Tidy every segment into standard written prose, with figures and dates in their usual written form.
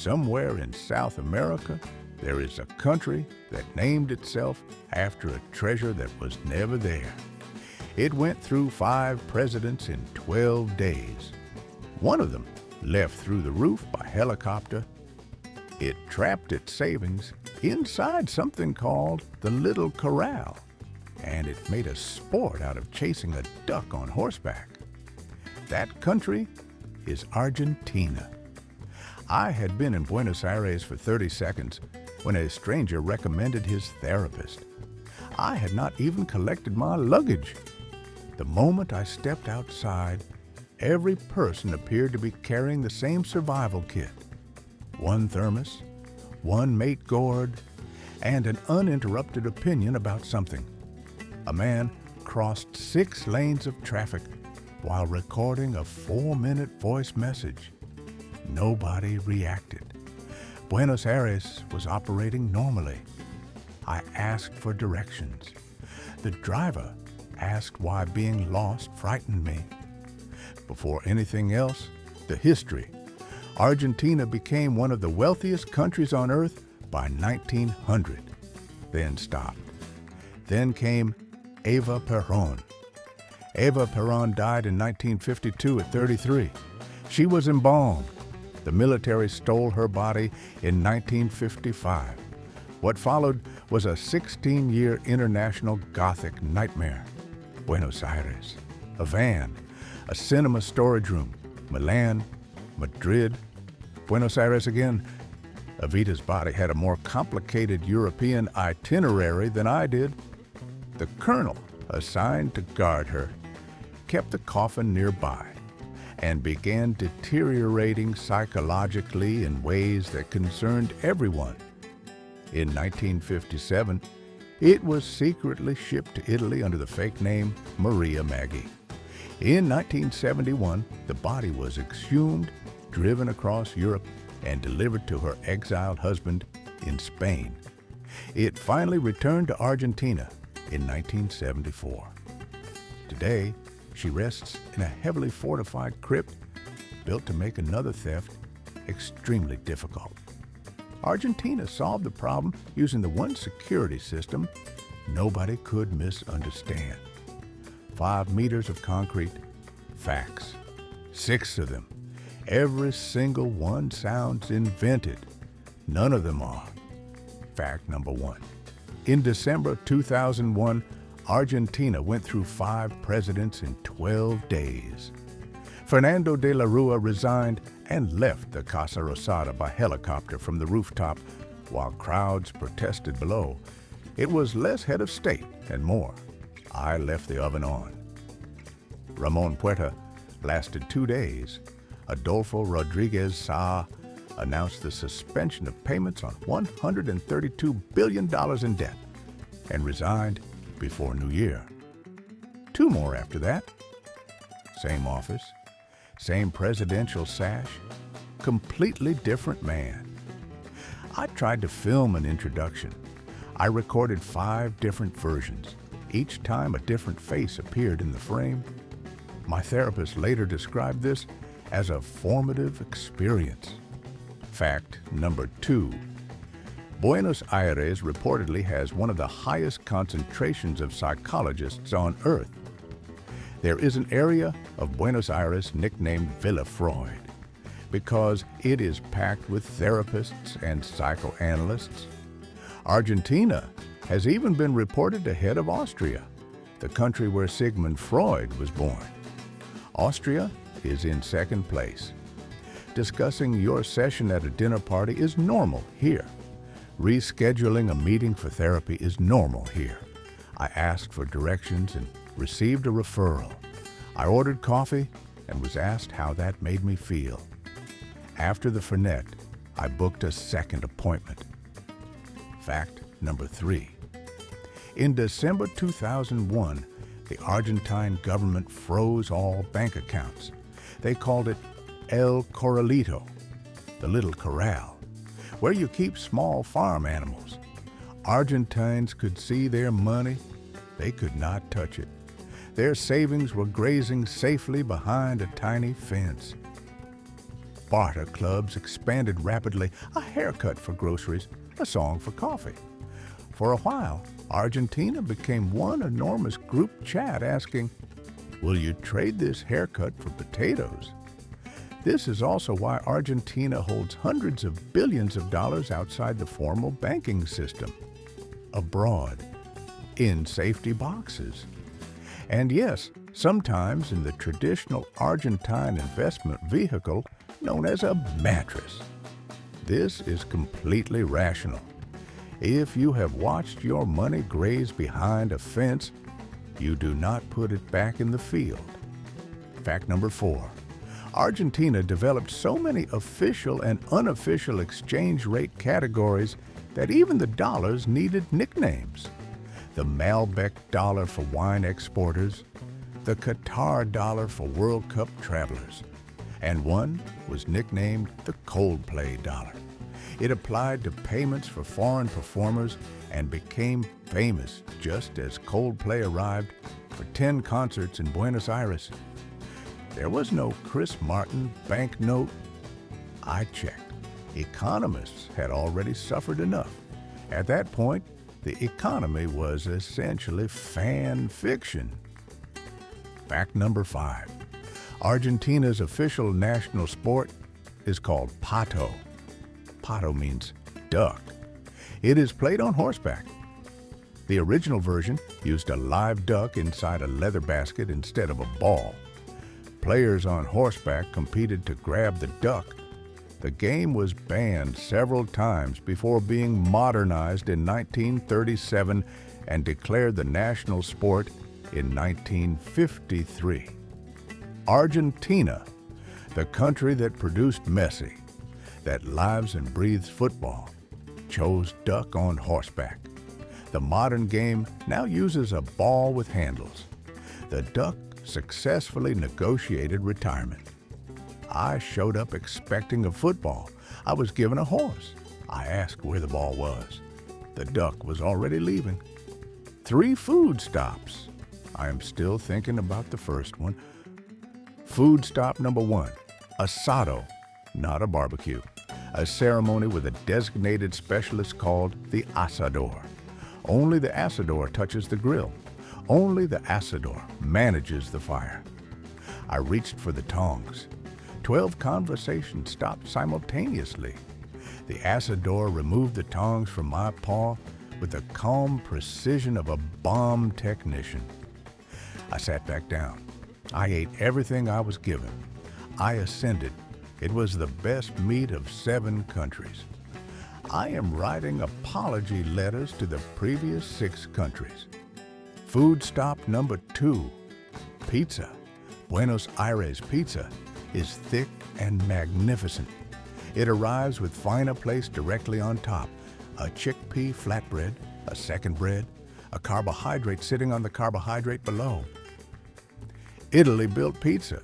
somewhere in South America, there is a country that named itself after a treasure that was never there. It went through 5 presidents in 12 days. One of them left through the roof by helicopter. It trapped its savings inside something called the Little Corral, and it made a sport out of chasing a duck on horseback. That country is Argentina. I had been in Buenos Aires for 30 seconds when a stranger recommended his therapist. I had not even collected my luggage. The moment I stepped outside, every person appeared to be carrying the same survival kit. 1 thermos, 1 mate gourd, and an uninterrupted opinion about something. A man crossed 6 lanes of traffic while recording a 4-minute voice message. Nobody reacted. Buenos Aires was operating normally. I asked for directions. The driver asked why being lost frightened me. Before anything else, the history. Argentina became one of the wealthiest countries on earth by 1900, then stopped. Then came Eva Perón. Eva Perón died in 1952 at 33. She was embalmed. The military stole her body in 1955. What followed was a 16-year international Gothic nightmare. Buenos Aires, a van, a cinema storage room, Milan, Madrid, Buenos Aires again. Evita's body had a more complicated European itinerary than I did. The colonel, assigned to guard her, kept the coffin nearby and began deteriorating psychologically in ways that concerned everyone. In 1957, it was secretly shipped to Italy under the fake name Maria Maggie. In 1971, the body was exhumed, driven across Europe, and delivered to her exiled husband in Spain. It finally returned to Argentina in 1974. Today, she rests in a heavily fortified crypt built to make another theft extremely difficult. Argentina solved the problem using the one security system nobody could misunderstand. 5 meters of concrete, facts, 6 of them. Every single one sounds invented. None of them are. Fact number 1. In December 2001, Argentina went through 5 presidents in 12 days. Fernando de la Rua resigned and left the Casa Rosada by helicopter from the rooftop while crowds protested below. It was less head of state and more. I left the oven on. Ramon Puerta lasted 2 days. Adolfo Rodriguez Saa announced the suspension of payments on $132 billion in debt and resigned before New Year. 2 more after that. Same office, same presidential sash, completely different man. I tried to film an introduction. I recorded 5 different versions. Each time a different face appeared in the frame. My therapist later described this as a formative experience. Fact number 2. Buenos Aires reportedly has one of the highest concentrations of psychologists on Earth. There is an area of Buenos Aires nicknamed Villa Freud because it is packed with therapists and psychoanalysts. Argentina has even been reported ahead of Austria, the country where Sigmund Freud was born. Austria is in 2nd place. Discussing your session at a dinner party is normal here. Rescheduling a meeting for therapy is normal here. I asked for directions and received a referral. I ordered coffee and was asked how that made me feel. After the Fernet, I booked a 2nd appointment. Fact number 3. In December 2001, the Argentine government froze all bank accounts. They called it El Corralito, the Little Corral, where you keep small farm animals. Argentines could see their money. They could not touch it. Their savings were grazing safely behind a tiny fence. barter clubs expanded rapidly, a haircut for groceries, a song for coffee. For a while, Argentina became one enormous group chat asking, "Will you trade this haircut for potatoes?" This is also why Argentina holds hundreds of billions of dollars outside the formal banking system, abroad, in safety boxes. And yes, sometimes in the traditional Argentine investment vehicle known as a mattress. This is completely rational. If you have watched your money graze behind a fence, you do not put it back in the field. Fact number 4. Argentina developed so many official and unofficial exchange rate categories that even the dollars needed nicknames. The Malbec dollar for wine exporters, the Qatar dollar for World Cup travelers, and one was nicknamed the Coldplay dollar. It applied to payments for foreign performers and became famous just as Coldplay arrived for 10 concerts in Buenos Aires. There was no Chris Martin banknote. I checked. Economists had already suffered enough. At that point, the economy was essentially fan fiction. Fact number 5. Argentina's official national sport is called Pato. Pato means duck. It is played on horseback. The original version used a live duck inside a leather basket instead of a ball. Players on horseback competed to grab the duck. The game was banned several times before being modernized in 1937 and declared the national sport in 1953. Argentina, the country that produced Messi, that lives and breathes football, chose duck on horseback. The modern game now uses a ball with handles. The duck successfully negotiated retirement. I showed up expecting a football. I was given a horse. I asked where the ball was. The duck was already leaving. 3 food stops. I am still thinking about the first one. Food stop number 1, Asado, not a barbecue. A ceremony with a designated specialist called the asador. Only the asador touches the grill. Only the asador manages the fire. I reached for the tongs. 12 conversations stopped simultaneously. The asador removed the tongs from my paw with the calm precision of a bomb technician. I sat back down. I ate everything I was given. I ascended. It was the best meat of 7 countries. I am writing apology letters to the previous 6 countries. Food stop number 2, pizza. Buenos Aires pizza is thick and magnificent. It arrives with Faina placed directly on top, a chickpea flatbread, a second bread, a carbohydrate sitting on the carbohydrate below. Italy built pizza.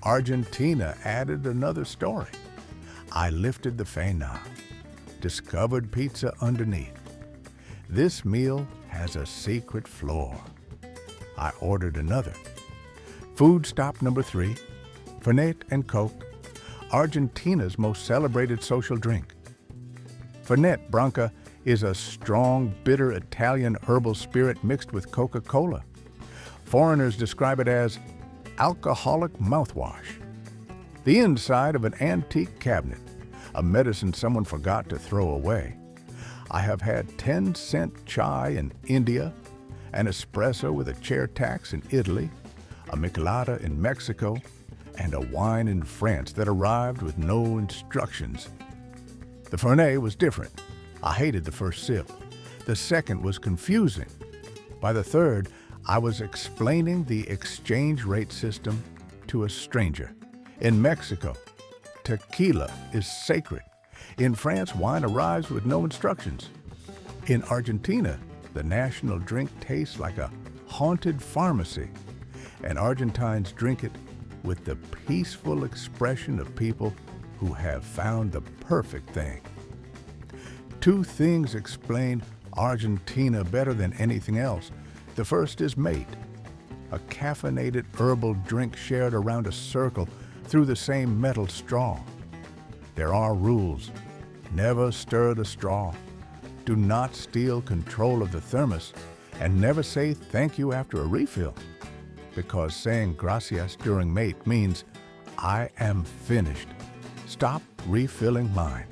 Argentina added another story. I lifted the Faina, discovered pizza underneath. This meal has a secret floor. I ordered another. Food stop number 3, Fernet and Coke, Argentina's most celebrated social drink. Fernet Branca is a strong, bitter Italian herbal spirit mixed with Coca-Cola. Foreigners describe it as alcoholic mouthwash. The inside of an antique cabinet, a medicine someone forgot to throw away. I have had 10-cent chai in India, an espresso with a chair tax in Italy, a michelada in Mexico, and a wine in France that arrived with no instructions. The Fernet was different. I hated the first sip. The second was confusing. By the third, I was explaining the exchange rate system to a stranger. In Mexico, tequila is sacred. In France, wine arrives with no instructions. In Argentina, the national drink tastes like a haunted pharmacy, and Argentines drink it with the peaceful expression of people who have found the perfect thing. 2 things explain Argentina better than anything else. The first is mate, a caffeinated herbal drink shared around a circle through the same metal straw. There are rules. Never stir the straw. Do not steal control of the thermos, and never say thank you after a refill, because saying gracias during mate means I am finished. Stop refilling mine.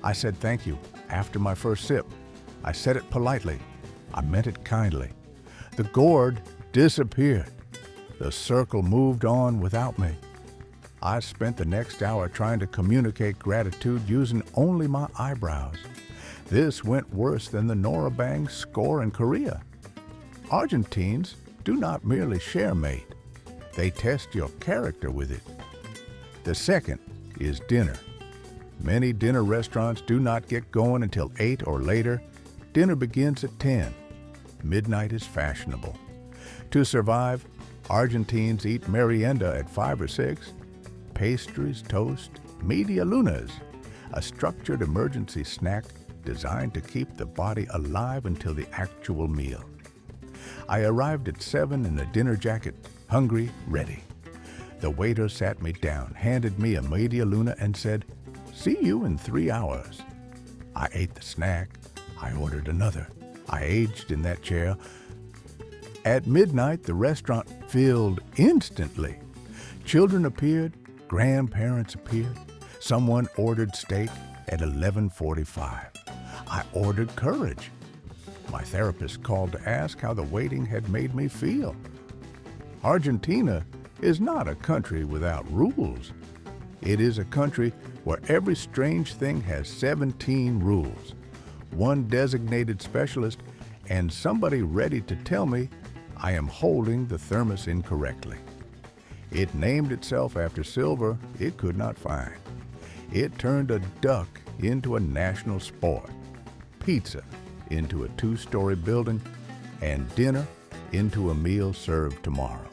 I said thank you after my first sip. I said it politely. I meant it kindly. The gourd disappeared. The circle moved on without me. I spent the next hour trying to communicate gratitude using only my eyebrows. This went worse than the Norabang score in Korea. Argentines do not merely share mate. They test your character with it. The second is dinner. Many dinner restaurants do not get going until 8 or later. Dinner begins at 10. Midnight is fashionable. To survive, Argentines eat merienda at 5 or 6. Pastries, toast, media lunas, a structured emergency snack designed to keep the body alive until the actual meal. I arrived at 7 in a dinner jacket, hungry, ready. The waiter sat me down, handed me a media luna, and said, "See you in 3 hours." I ate the snack. I ordered another. I aged in that chair. At midnight, the restaurant filled instantly. Children appeared. Grandparents appeared. Someone ordered steak at 11:45. I ordered courage. My therapist called to ask how the waiting had made me feel. Argentina is not a country without rules. It is a country where every strange thing has 17 rules, one designated specialist, and somebody ready to tell me I am holding the thermos incorrectly. It named itself after silver it could not find. It turned a duck into a national sport, pizza into a 2-story building, and dinner into a meal served tomorrow.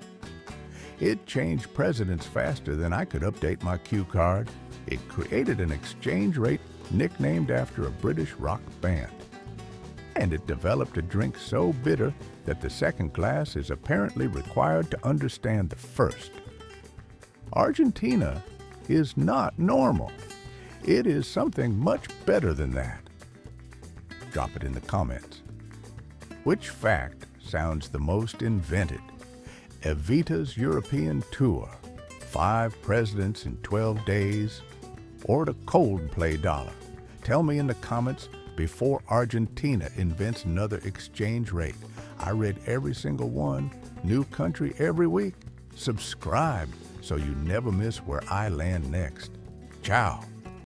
It changed presidents faster than I could update my cue card. It created an exchange rate nicknamed after a British rock band. And it developed a drink so bitter that the second glass is apparently required to understand the first. Argentina is not normal. It is something much better than that. Drop it in the comments. Which fact sounds the most invented? Evita's European tour, 5 presidents in 12 days, or the Coldplay dollar? Tell me in the comments before Argentina invents another exchange rate. I read every single one, new country every week. Subscribe so you never miss where I land next. Ciao.